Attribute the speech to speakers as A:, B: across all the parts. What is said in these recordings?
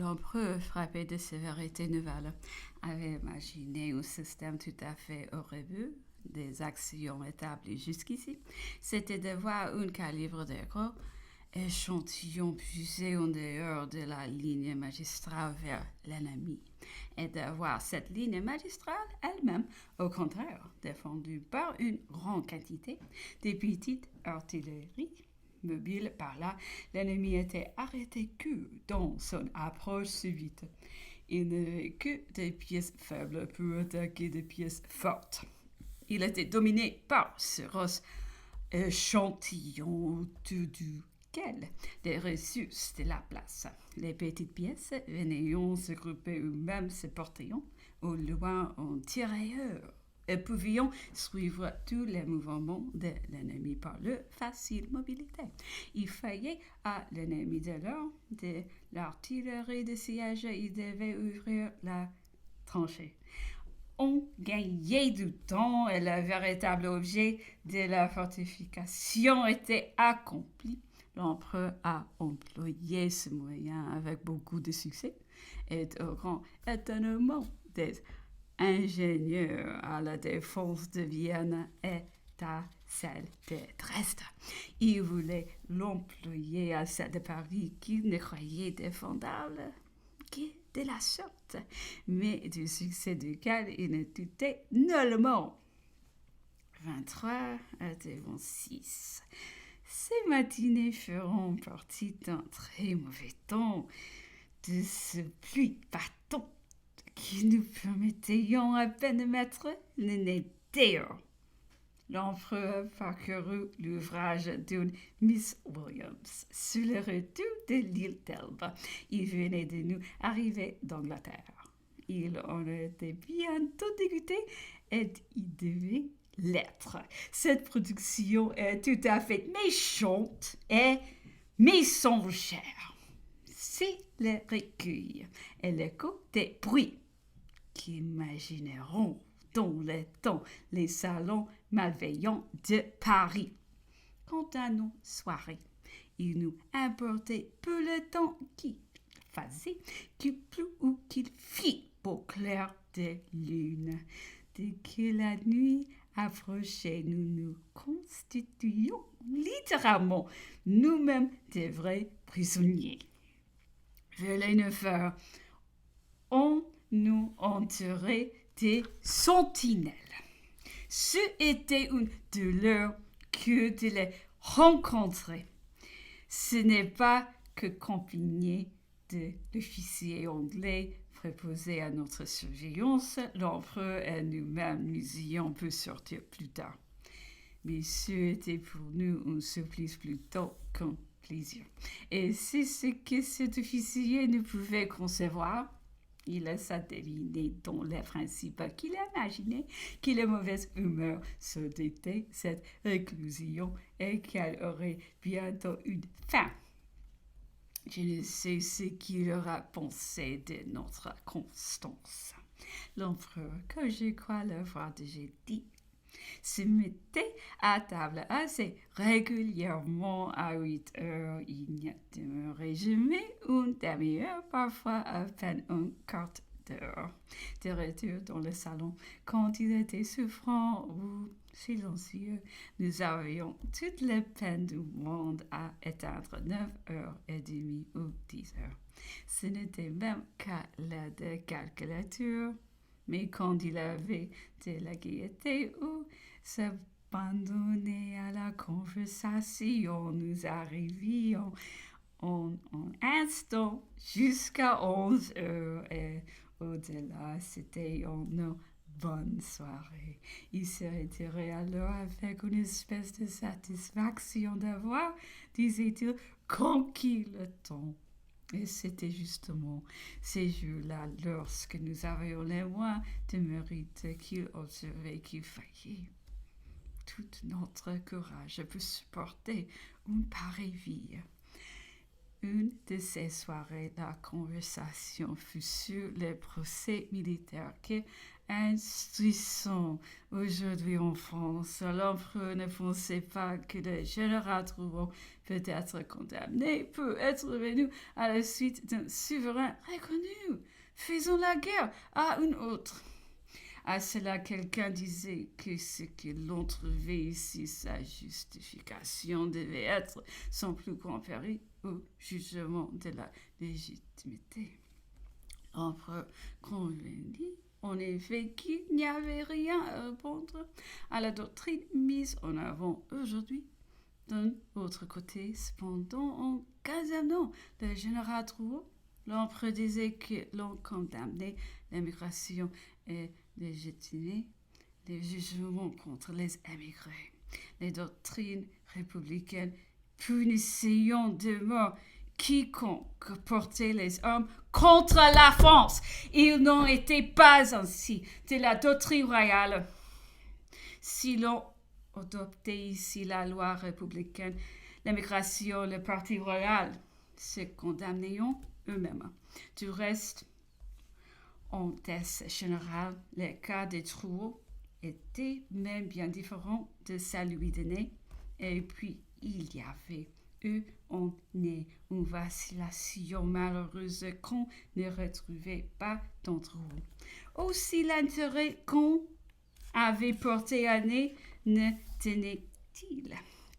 A: L'empereur, frappé de sévérité nouvelle, avait imaginé un système tout à fait horrible des actions établies jusqu'ici. C'était de voir un calibre de gros échantillon puisé en dehors de la ligne magistrale vers l'ennemi, et de voir cette ligne magistrale elle-même, au contraire, défendue par une grande quantité de petites artilleries mobile par là, l'ennemi était arrêté que dans son approche subite. Il n'avait que des pièces faibles pour attaquer des pièces fortes. Il était dominé par ce gros échantillon duquel les ressources de la place. Les petites pièces venaient se grouper eux-mêmes, se portaient au loin en tirailleurs et pouvions suivre tous les mouvements de l'ennemi par leur facile mobilité. Il fallait à l'ennemi de l'artillerie de siège, il devait ouvrir la tranchée. On gagnait du temps et le véritable objet de la fortification était accompli. L'empereur a employé ce moyen avec beaucoup de succès et au grand étonnement des ingénieur à la défense de Vienne et à celle de Dresde. Il voulait l'employer à celle de Paris qu'il ne croyait défendable que de la sorte, mais du succès duquel il ne doutait nullement. 23 à 26. Ces matinées feront partie d'un très mauvais temps, de ce pluie battante qui nous permettions à peine de mettre le nez dehors. L'empereur parcourut l'ouvrage d'une Miss Williams sur le retour de l'île d'Elbe. Il venait de nous arriver d'Angleterre. Il en était bientôt dégoûté et il devait l'être. Cette production est tout à fait méchante et mensongère. C'est le recueil et l'écho des bruits qu'imagineront dans le temps les salons malveillants de Paris. Quant à nos soirées, il nous importait peu le temps qu'il faisait, qu'il plût ou qu'il fit au clair de lune. Dès que la nuit approchait, nous nous constituions littéralement nous-mêmes des vrais prisonniers. Vers les 9 heures, on nous entourait des sentinelles. Ce était une douleur que de les rencontrer. Ce n'est pas que compagnie de l'officier anglais préposé à notre surveillance, l'empereur et nous-mêmes nous y on peut sortir plus tard. Mais ce était pour nous un supplice plutôt qu'un plaisir. Et c'est ce que cet officier ne pouvait concevoir. Il laissa deviner dans les principes qu'il imaginait que la mauvaise humeur saudait cette réclusion et qu'elle aurait bientôt une fin. Je ne sais ce qu'il aura pensé de notre constance. L'empereur, que je crois l'avoir déjà dit, se mettait à table assez régulièrement à 8 heures. Il n'y demeurait jamais une demi-heure, parfois à peine un quart d'heure. De retour dans le salon, quand il était souffrant ou silencieux, nous avions toutes les peines du monde à éteindre 9h30 ou 10 heures. Ce n'était même qu'à l'aide de calculature. Mais quand il avait de la gaieté ou s'abandonner à la conversation, nous arrivions en un instant jusqu'à 11 heures et au-delà, c'était une bonne soirée. Il se retirait alors avec une espèce de satisfaction d'avoir, disait-il, conquis le temps. Et c'était justement ces jours-là, lorsque nous avions les moins de mérite, qu'il observait qu'il fallait tout notre courage pour supporter une pareille vie. Une de ces soirées, la conversation fut sur le procès militaire que instruisons aujourd'hui en France. L'empereur ne pensait pas que le général Drouot peut être condamné, peut être venu à la suite d'un souverain reconnu. Faisons la guerre à une autre. À cela, quelqu'un disait que ce que l'on trouvait ici, sa justification devait être sans plus grand péril au jugement de la légitimité. L'empereur convenait en effet qu'il n'y avait rien à répondre à la doctrine mise en avant aujourd'hui. D'un autre côté, cependant, en condamnant le général Drouot, l'empereur disait que l'on condamnait l'immigration et légitimait les jugements contre les émigrés. Les doctrines républicaines punissaient de mort quiconque portait les armes contre la France. Ils n'en étaient pas ainsi de la doctrine royale. Si l'on adoptait ici la loi républicaine, l'immigration, le parti royal se condamnaient eux-mêmes. Du reste, en thèse générale, le cas des Drouot était même bien différent de celui de Ney. Et puis, il y avait eu en Ney une vacillation malheureuse qu'on ne retrouvait pas dans Drouot. Aussi l'intérêt qu'on avait porté à Ney ne tenait-il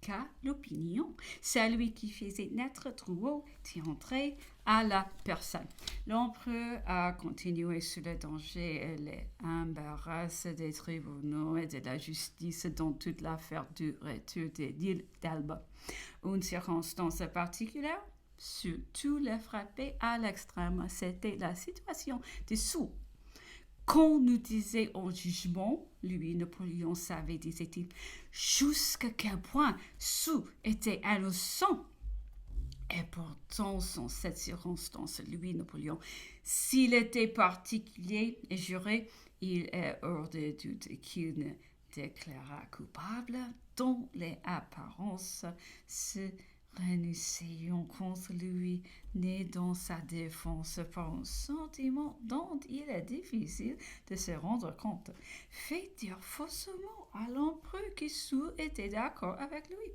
A: qu'à l'opinion. Celui qui faisait naître Drouot tiendrait à la personne. L'empereur a continué sur le danger et l'embarras des tribunaux et de la justice dans toute l'affaire du retour de l'île d'Elba. Une circonstance particulière, surtout le frappait à l'extrême, c'était la situation des sous. Qu'on nous disait en jugement, lui, Napoléon savait, disait-il, jusqu'à quel point Soult était innocent. Et pourtant, sans cette circonstance, lui, Napoléon, s'il était particulier et juré, il est hors de doute qu'il ne déclara coupable dont les apparences se renonçaient contre lui, né dans sa défense par un sentiment dont il est difficile de se rendre compte, fait dire faussement à l'empereur que Soult était d'accord avec lui,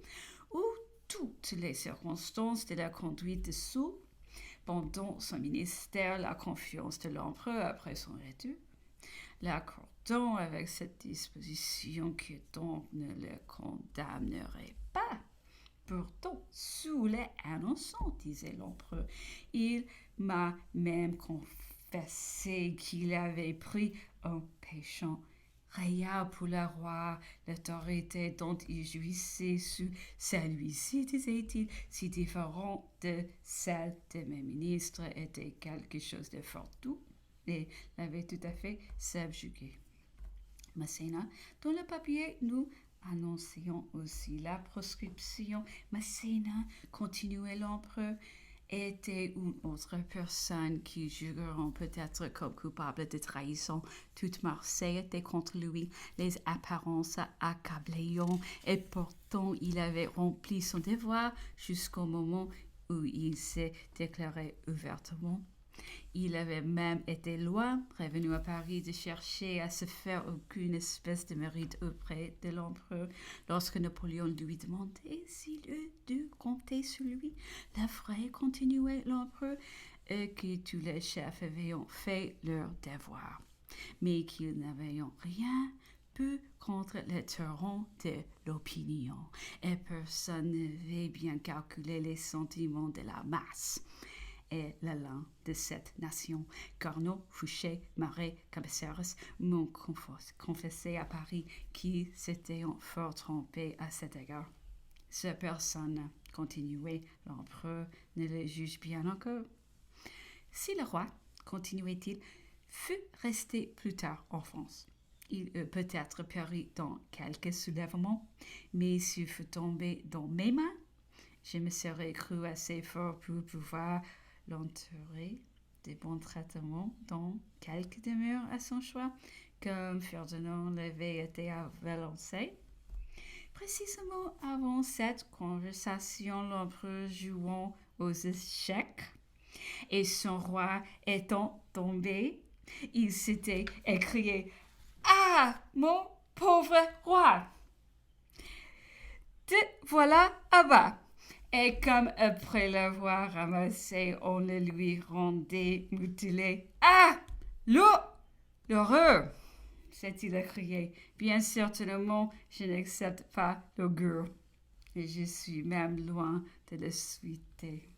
A: ou toutes les circonstances de la conduite de Soult pendant son ministère, la confiance de l'empereur après son retour, l'accordant avec cette disposition que donc ne le condamnerait pas. Pourtant, Soult est innocent, disait l'empereur. Il m'a même confessé qu'il avait pris un péchant réel pour le roi. L'autorité dont il jouissait sous celui-ci, disait-il, si différent de celle de mes ministres, était quelque chose de fort doux et l'avait tout à fait subjugué. Masséna, dans le papier, nous annoncions aussi la proscription. Masséna, continuait l'empereur, était une autre personne qui jugeront peut-être comme coupable de trahison. Toute Marseille était contre lui, les apparences accablaient, et pourtant il avait rempli son devoir jusqu'au moment où il s'est déclaré ouvertement. Il avait même été loin, revenu à Paris, de chercher à se faire aucune espèce de mérite auprès de l'empereur. Lorsque Napoléon lui demandait s'il eût dû compter sur lui, la vraie continuait l'empereur, que tous les chefs avaient fait leur devoir, mais qu'ils n'avaient rien pu contre les torrents de l'opinion, et personne n'avait bien calculé les sentiments de la masse et l'élan de cette nation. Carnot, Fouché, Marais, Cabeceres m'ont confessé à Paris qu'ils s'étaient fort trompés à cet égard. Cette personne, continuait l'empereur, ne le juge bien encore. Si le roi, continuait-il, fût resté plus tard en France, il eût peut-être péri dans quelque soulèvement, mais s'il fût tombé dans mes mains, je me serais cru assez fort pour pouvoir l'entourer de bons traitements dans quelques demeures à son choix, comme Ferdinand l'avait été à Valençay. Précisément avant cette conversation, l'empereur jouant aux échecs. Et son roi étant tombé, il s'était écrié « Ah, mon pauvre roi! Te voilà à bas !» Et comme après l'avoir ramassé, on le lui rendait mutilé. « Ah, l'horreur !» s'est-il écrié. « Bien certainement, je n'accepte pas l'augure. Et je suis même loin de le souhaiter.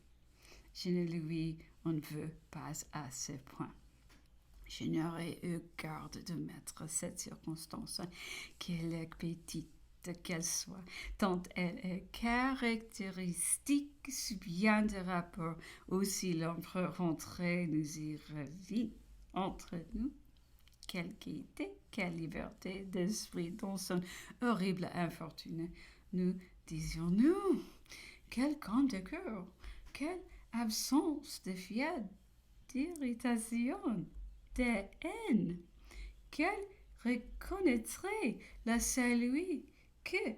A: Je ne lui en veux pas à ce point. Je n'aurais eu garde de mettre cette circonstance, quelque petite qu'elle soit, tant elle est caractéristique, si bien de rapport. Aussi l'empereur rentré nous y revit entre nous. Quelle gaieté, quelle liberté d'esprit dans son horrible infortune. Nous disions-nous, quel grand de cœur, quelle absence de fièvre, d'irritation, de haine, quelle reconnaîtrait la celui que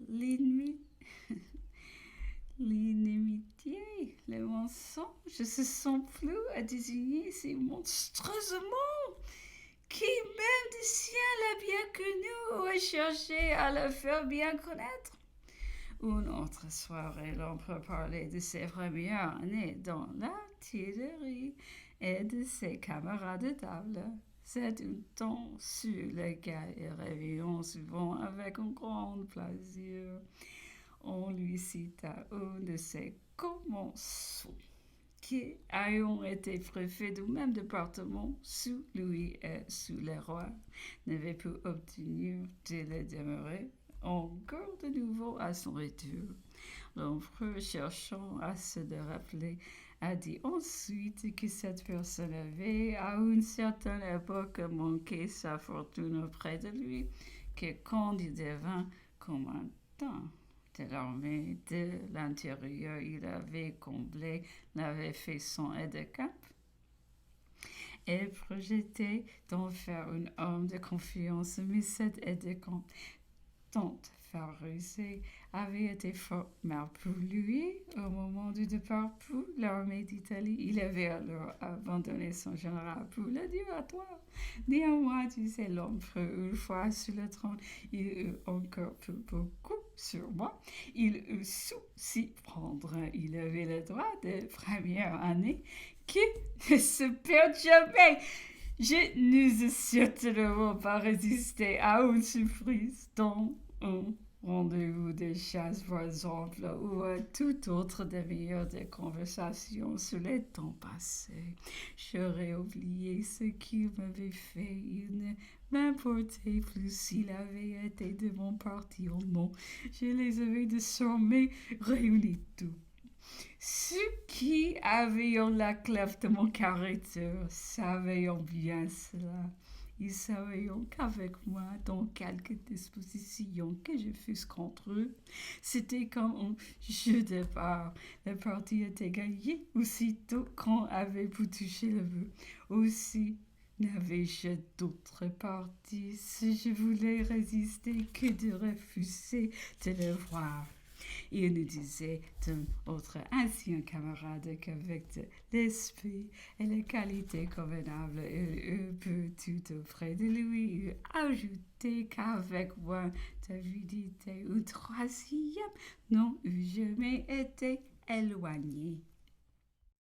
A: l'inimitié, le mensonge se sont plus à désigner si monstrueusement qui même du ciel a bien connu ou a cherché à le faire bien connaître. Une autre soirée, l'empereur parlait de ses premières années dans l'artillerie et de ses camarades de table. C'est un temps sur lequel il revient souvent avec un grand plaisir. On lui cita un de ses commensaux qui, ayant été préfet du même département sous Louis et sous le roi, n'avait pu obtenir de le demeurer encore de nouveau à son retour. L'empereur, cherchant à se le rappeler, a dit ensuite que cette personne avait, à une certaine époque, manqué sa fortune auprès de lui, que quand il devint commandant de l'armée de l'intérieur, il avait comblé, l'avait fait son aide-de-camp et projetait d'en faire un homme de confiance, mais cet aide-de-camp tant favorisé avait été fort mal pour lui au moment du départ pour l'armée d'Italie. Il avait alors abandonné son général pour le duratoire. Néanmoins, disait l'empereur, une fois sur le trône, il eut encore plus beaucoup sur moi. Il eut su s'y prendre. Il avait le droit de première année qui ne se perd jamais. Je n'eus certainement pas résisté à une surprise dans un rendez-vous de chasse, par exemple, ou à tout autre demi-heure de conversation sur les temps passés. J'aurais oublié ce qu'il m'avait fait. Il ne m'importait plus s'il avait été de mon parti ou non. Je les avais désormais réunis tous. Ceux qui avaient la clef de mon caractère savaient bien cela. Ils savaient qu'avec moi, dans quelque disposition que je fusse contre eux, c'était comme un jeu de part. Le parti était gagné aussitôt qu'on avait pu toucher le but. Aussi, n'avais-je d'autre parti si je voulais résister que de refuser de le voir. Il nous disait d'un autre ancien camarade qu'avec de l'esprit et les qualités convenables, il eût pu tout auprès de lui. Il eût ajouté qu'avec moi d'avidité ou troisième, non eût jamais été éloigné.